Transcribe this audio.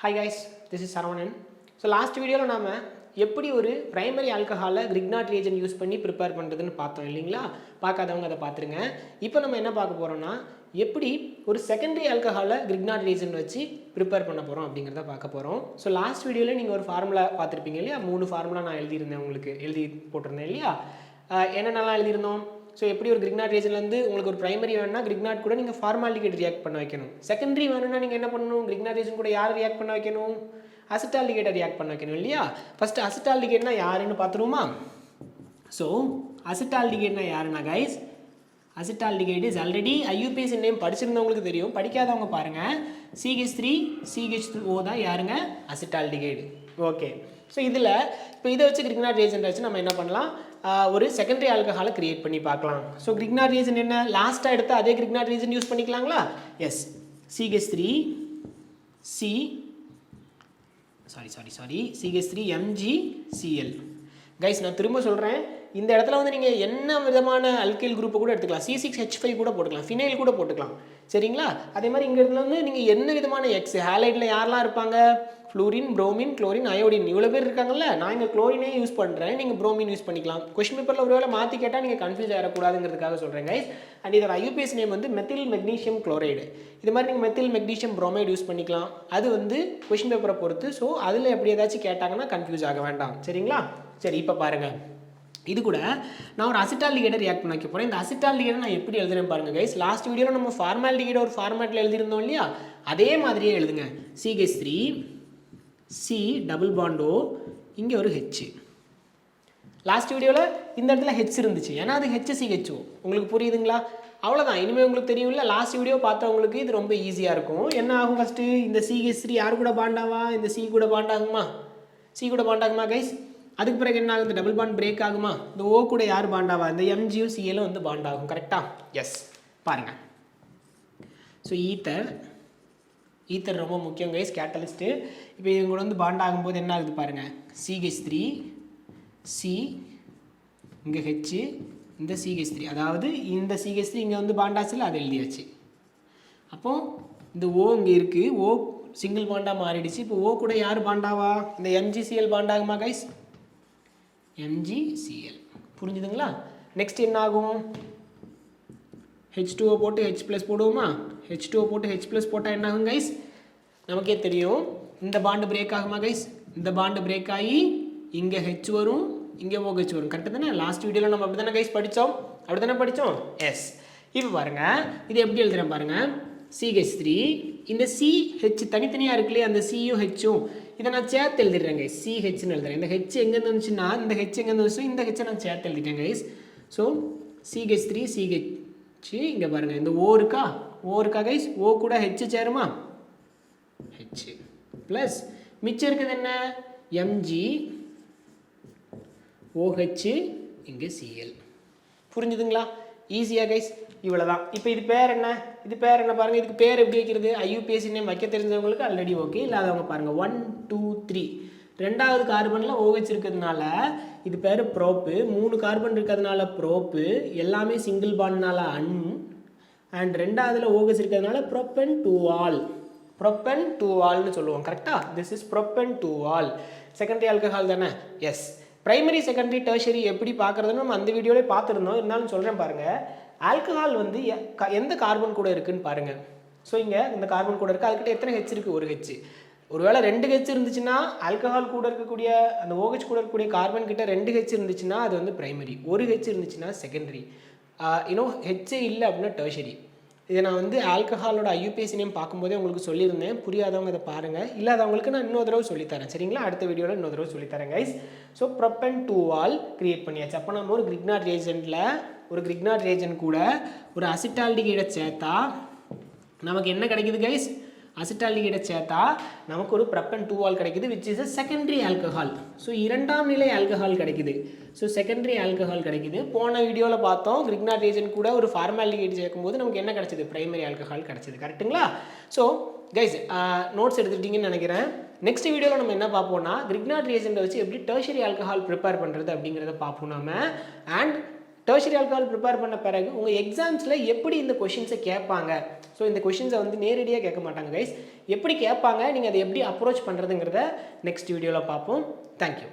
Hi guys, this is Saravanan. So last video நாம எப்படி ஒரு பிரைமரி ஆல்கஹாலை கிரிக்னாட் ரியேஜன் யூஸ் பண்ணி ப்ரிப்பேர் பண்ணுறதுன்னு பார்த்தோம் இல்லைங்களா? பார்க்காதவங்க அதை பார்த்துருங்க. இப்போ நம்ம என்ன பார்க்க போகிறோம்னா எப்படி ஒரு செகண்டரி ஆல்கஹாலை கிரிக்னாட் ரியேஜன் வச்சு ப்ரிப்பேர் பண்ண போகிறோம் அப்படிங்கிறத பார்க்க போகிறோம். ஸோ லாஸ்ட் வீடியோவில் நீங்கள் ஒரு ஃபார்முலா பார்த்துருப்பீங்க இல்லையா? 3 ஃபார்முலா நான் எழுதியிருந்தேன், உங்களுக்கு எழுதி போட்டிருந்தேன் இல்லையா? என்னென்னலாம் எழுதியிருந்தோம்? ஸோ எப்படி ஒரு கிரிக்னாட் ரீஜன்லேருந்து உங்களுக்கு ஒரு பிரைமரி வேணும்னா கிரிக்னாட் கூட நீங்கள் ஃபார்மாலிட்டிகேட் ரியாக்ட் பண்ண வைக்கணும். செகண்டரி வேணும்னா நீங்கள் என்ன பண்ணணும்? கிரிக்னாட் ரீஜன் கூட யார் ரியாக்ட் பண்ண வைக்கணும்? அசிட்டால்டிகேட்டை ரியாக்ட் பண்ண வைக்கணும் இல்லையா? ஃபஸ்ட்டு அசிட்டால்டிகேட்னா யாருன்னு பார்த்துருவோமா? ஸோ அசிட்டால்டிகேட்னா யாருன்னா guys, acetaldehyde is already IUPAC name படிச்சிருந்தவங்களுக்கு தெரியும், படிக்காதவங்க பாருங்கள். CH3 CH2O தான் யாருங்க? அசிட்டால்டிகேட். ஓகே, ஸோ இதில் இப்போ இதை வச்சு கிரிக்னாட் ரியேஜன் வச்சு நம்ம என்ன பண்ணலாம், ஒரு செகண்டரி ஆல்கஹாலை கிரியேட் பண்ணி பார்க்கலாம். ஸோ கிரிக்னாட் ரியேஜன் என்ன, லாஸ்ட்டாக எடுத்து அதே கிரிக்னாட் ரியேஜன் யூஸ் பண்ணிக்கலாங்களா? Yes, CH3 CH3 MgCl. Guys நான் திரும்ப சொல்கிறேன், இந்த இடத்துல வந்து நீங்கள் என்ன விதமான அல்கைல் குரூப்பை கூட எடுத்துக்கலாம், C6H5 கூட போட்டுக்கலாம், ஃபினைல் கூட போட்டுக்கலாம், சரிங்களா? அதே மாதிரி இங்கே இடத்துல வந்து நீங்கள் என்ன விதமான எக்ஸ் ஹேலைட்டில் யாரெல்லாம் இருப்பாங்க? ஃப்ளூரின், புரோமின், குளோரின், அயோடின், இவ்வளோ பேர் இருக்காங்கல்ல. நான் இங்கே குளோரினே யூஸ் பண்ணுறேன், நீங்கள் புரோமின் யூஸ் பண்ணிக்கலாம். கொஸ்டின் பேப்பரில் ஒரு வேளை மாற்றி கேட்டால் நீங்கள் கன்ஃபியூஸ் ஆகிடக்கூடாதுங்கிறதுக்காக சொல்கிறேன் கைஸ். அண்ட் இதோட IUPAC நேம் வந்து மெத்தில் மெக்னீஷியம் குளோரைடு. இது மாதிரி நீங்கள் மெத்தில் மெக்னீஷியம் புரோமைடு யூஸ் பண்ணிக்கலாம். அது வந்து கொஸ்டின் பேப்பரை பொறுத்து. ஸோ அதில் எப்படி ஏதாச்சும் கேட்டாங்கன்னா கன்ஃபியூஸ் ஆக வேண்டாம், சரிங்களா? சரி, இப்போ பாருங்கள், இது கூட நான் ஒரு அசிட்டால்டிகேட்டை ரியாக்ட் பண்ண வைக்க போகிறேன். இந்த அசிட்டால்டிகேட்டை நான் எப்படி எழுதுறேன் பாருங்கள் கைஸ். லாஸ்ட் வீடியோவில் நம்ம ஃபார்மால்டிகேட் ஒரு ஃபார்மேட்டில் எழுதியிருந்தோம் இல்லையா? அதே மாதிரியே எழுதுங்க. CH3 C டபுள் பாண்டோ, இங்கே ஒரு H. லாஸ்ட் வீடியோவில் இந்த இடத்துல H இருந்துச்சு, ஏன்னா அது HCHO. உங்களுக்கு புரியுதுங்களா? அவ்வளோதான். இனிமேல் உங்களுக்கு தெரியும்ல, லாஸ்ட் வீடியோ பார்த்தவங்களுக்கு இது ரொம்ப ஈஸியாக இருக்கும். என்ன ஆகும், ஃபஸ்ட்டு இந்த CH3 யார் கூட பாண்டாவா? இந்த C கூட பாண்டாகுமா? C கூட பாண்டாகுமா கைஸ்? அதுக்கு பிறகு என்ன ஆகும்? இந்த டபுள் பாண்ட் பிரேக் ஆகுமா? இந்த O கூட யார் பாண்டாவா? இந்த Mgயும் Cl வந்து பாண்டாகும், கரெக்டாக? எஸ், பாருங்கள். ஸோ ஈத்தர் ரொம்ப முக்கியம் கைஸ், கேட்டலிஸ்ட்டு. இப்போ இவங்க கூட வந்து பாண்ட் ஆகும்போது என்ன ஆகுது பாருங்கள். CH3 C, இங்கே H, இந்த CH3, அதாவது இந்த CH3 இங்கே வந்து பாண்டாச்சுல, அது எழுதியாச்சு. அப்போ இந்த O இங்கே இருக்குது, O சிங்கிள் பாண்டாக மாறிடுச்சு. இப்போ O கூட யார் பாண்டாவா? இந்த MgCl பாண்டாகுமா கைஸ்? MgCl, புரிஞ்சுதுங்களா? நெக்ஸ்ட் என்ன ஆகும்? H2O போட்டு H+ போடுவோமா? H2O போட்டு H+ போட்டால் என்ன ஆகும் கைஸ்? நமக்கே தெரியும், இந்த பாண்டு பிரேக் ஆகுமா கைஸ்? இந்த பாண்டு பிரேக் ஆகி இங்கே H வரும், இங்கே OH வரும், கரெக்டு தானே? லாஸ்ட் வீடியோவில் நம்ம அப்படி தானே கைஸ் படித்தோம், அப்படி தானே படித்தோம்? எஸ். இப்போ பாருங்கள், இது எப்படி எழுதுகிறேன் பாருங்கள். CH3, இந்த CH தனித்தனியாக இருக்குல்லையே, அந்த Cயும் Hயும் இதை நான் சேர்த்து எழுதிடுறேன் கைஸ். CHன்னு எழுதுறேன். இந்த H எங்கேருந்து வந்துச்சுன்னா, இந்த H எங்கேருந்து வந்துச்சு, இந்த H நான் சேர்த்து எழுதிட்டேன் கைஸ். ஸோ CH3 CH, இங்கே பாருங்கள், இந்த O இருக்கா கைஸ்? O கூட H சேருமா? H ப்ளஸ் மிச்சம் இருக்குது என்ன? MgOH, இங்கே Cl. புரிஞ்சுதுங்களா? ஈஸியாக கைஸ், இவ்வளோ தான். இப்போ இது பேர் என்ன? இது பேர் என்ன பாருங்கள். இதுக்கு பேர் எப்படி வைக்கிறது? IUPAC நேம் வைக்க தெரிஞ்சவங்களுக்கு ஆல்ரெடி ஓகே, இல்லாதவங்க பாருங்கள். 1 2 3 ரெண்டாவது கார்பனில் OH இருக்கிறதுனால இது பேர் ப்ரோப்பு. 3 கார்பன் இருக்கிறதுனால ப்ரோப்பு, எல்லாமே சிங்கிள் பாண்ட்னால அன், அண்ட் ரெண்டாவதுல OH இருக்கிறதுனால ப்ரோப்பன் டு ஆல்னு சொல்லுவோம், கரெக்டாக? This is propan two ol. Secondary alcohol தானே? எஸ். பிரைமரி, செகண்டரி, டெர்ஷரி எப்படி பார்க்குறதுன்னு நம்ம அந்த வீடியோவிலே பார்த்துருந்தோம், இருந்தாலும் சொல்கிறேன் பாருங்கள். ஆல்கஹால் வந்து எந்த கார்பன் கூட இருக்குதுன்னு பாருங்கள். ஸோ இங்கே இந்த கார்பன் கூட இருக்குது, அதுக்கிட்ட எத்தனை H இருக்குது? ஒரு H. ஒருவேளை 2 H இருந்துச்சுன்னா, ஆல்கஹால் கூட இருக்கக்கூடிய அந்த OH கூட இருக்கக்கூடிய கார்பன் கிட்ட 2 H இருந்துச்சுன்னா அது வந்து பிரைமரி, 1 H இருந்துச்சுன்னா செகண்டரி, H இல்லை அப்படின்னா டெர்ஷரி. இதை நான் வந்து ஆல்கஹாலோட IUPAC நேம் பார்க்கும்போதே உங்களுக்கு சொல்லியிருந்தேன், புரியாதவங்க அதை பாருங்கள், இல்லாதவங்களுக்கு நான் இன்னொரு தடவை சொல்லித்தரேன், சரிங்களா? அடுத்த வீடியோவில் இன்னொரு தடவை சொல்லித்தரேன் guys. So propan two ol create பண்ணியாச்சு. அப்போ நம்ம ஒரு கிரிக்னாட் ரியேஜன் கூட ஒரு அசிட்டால்டிகேட்டை சேர்த்தா நமக்கு என்ன கிடைக்குது கைஸ்? அசிட்டால்டிகேட்டை சேர்த்தா நமக்கு ஒரு ப்ரோப்பன் டு ஆல் கிடைக்குது, which is a secondary alcohol. So இரண்டாம் நிலை ஆல்கஹால் கிடைக்குது. ஸோ செகண்டரி ஆல்கஹால் கிடைக்குது. போன வீடியோவில் பார்த்தோம், கிரிக்னாட் ரியேஜன் கூட ஒரு ஃபார்மால்டிகேட் சேர்க்கும்போது நமக்கு என்ன கிடைச்சது? பிரைமரி ஆல்கஹால் கிடைச்சது, கரெக்டுங்களா? ஸோ கைஸ் நோட்ஸ் எடுத்துக்கிட்டீங்கன்னு நினைக்கிறேன். நெக்ஸ்ட் வீடியோவில் நம்ம என்ன பார்ப்போம்னா, கிரிக்னாட் ரியேஜனை வச்சு எப்படி டெர்ஷரி ஆல்கஹால் ப்ரிப்பேர் பண்ணுறது அப்படிங்கிறத பார்ப்போம் நாம. அண்ட் டெர்ஷரி ஆல்கஹால் ப்ரிப்பேர் பண்ண பிறகு உங்கள் எக்ஸாம்ஸில் எப்படி இந்த கொஷின்ஸை கேட்பாங்க, ஸோ இந்த கொஷின்ஸை வந்து நேரடியாக கேட்க மாட்டாங்க கைஸ், எப்படி கேட்பாங்க, நீங்கள் அதை எப்படி அப்ரோச் பண்ணுறதுங்கிறத நெக்ஸ்ட் வீடியோவில் பார்ப்போம். தேங்க்யூ.